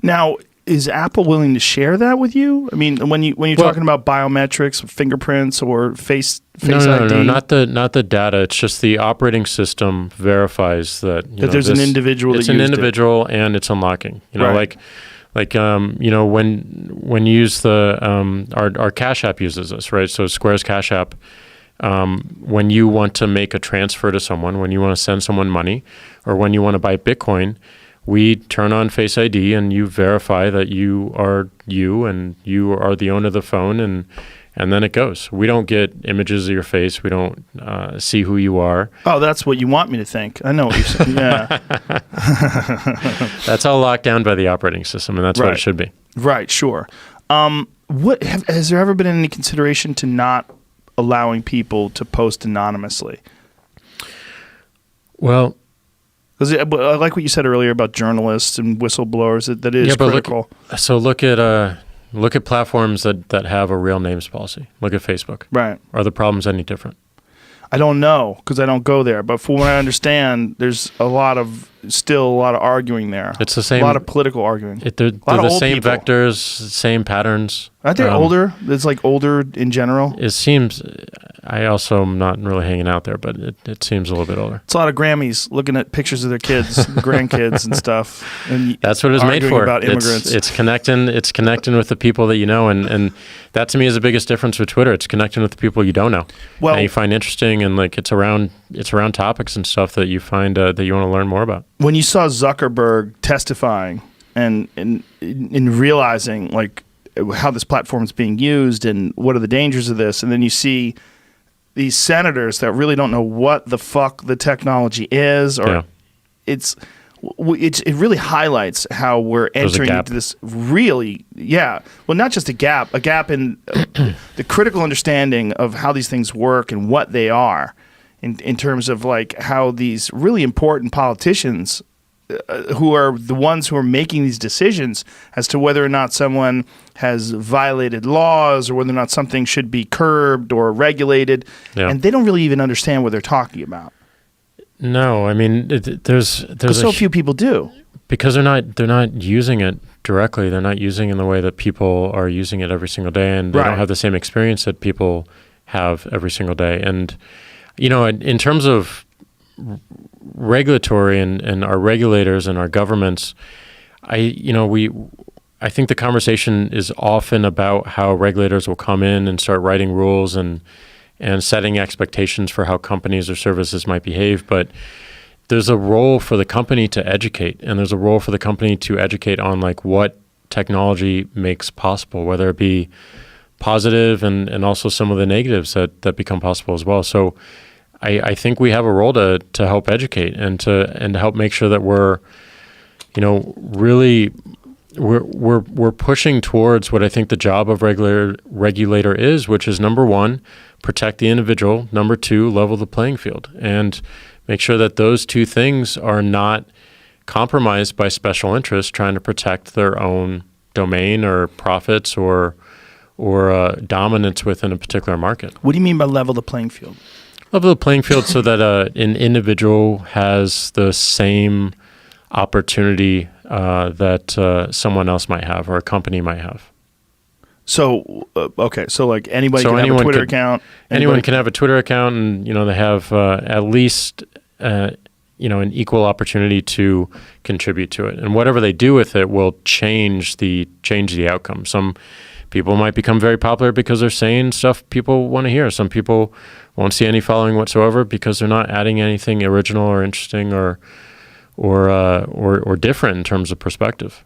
Now, is Apple willing to share that with you? I mean, when you're talking about biometrics, fingerprints, or face no, ID? not the data. It's just the operating system verifies that there's an individual. It's an individual, and it's unlocking. When you use the our Cash App uses this, right? So Square's Cash App. When you want to make a transfer to someone, when you want to send someone money, or when you want to buy Bitcoin, we turn on Face ID and you verify that you are you and you are the owner of the phone, and then it goes. We don't get images of your face. We don't see who you are. Oh, that's what you want me to think. I know what you're saying. Yeah. That's all locked down by the operating system, and that's what it should be. Right, sure. Has there ever been any consideration to not allowing people to post anonymously? Well, because I like what you said earlier about journalists and whistleblowers. That is critical. Look at platforms that have a real names policy. Look at Facebook. Right. Are the problems any different? I don't know because I don't go there. But from what I understand, there's still a lot of arguing there. It's the same. A lot of political arguing. They're the same people. Vectors, same patterns. Aren't they older? It's like older in general. It seems. I also am not really hanging out there, but it seems a little bit older. It's a lot of Grammys looking at pictures of their kids, grandkids, and stuff. And that's what it's made for. About immigrants. It's connecting. It's connecting with the people that you know, and that to me is the biggest difference with Twitter. It's connecting with the people you don't know, and you find interesting, and like it's around topics and stuff that you find that you want to learn more about. When you saw Zuckerberg testifying and in realizing like how this platform is being used and what are the dangers of this, and then you see these senators that really don't know what the fuck the technology is, or it really highlights how we're entering into this really, well, not just a gap in the critical understanding of how these things work and what they are in terms of like how these really important politicians who are the ones who are making these decisions as to whether or not someone has violated laws or whether or not something should be curbed or regulated. Yeah. And they don't really even understand what they're talking about. No, I mean, there's so few people do. Because they're not using it directly. They're not using it in the way that people are using it every single day, and they don't have the same experience that people have every single day. And, in terms of regulatory and our regulators and our governments, I think the conversation is often about how regulators will come in and start writing rules and setting expectations for how companies or services might behave. But there's a role for the company to educate, and there's a role for the company to educate on like what technology makes possible, whether it be positive and also some of the negatives that become possible as well. So I think we have a role to help educate and to help make sure that we're pushing towards what I think the job of regulator is, which is number one, protect the individual, number two, level the playing field, and make sure that those two things are not compromised by special interests trying to protect their own domain or profits or dominance within a particular market. What do you mean by level the playing field? Level the playing field so that an individual has the same opportunity that someone else might have or a company might have. So, so like anybody can have a Twitter account? Anyone can have a Twitter account, and they have at least an equal opportunity to contribute to it. And whatever they do with it will change the outcome. Some people might become very popular because they're saying stuff people want to hear. Some people won't see any following whatsoever because they're not adding anything original or interesting or different in terms of perspective.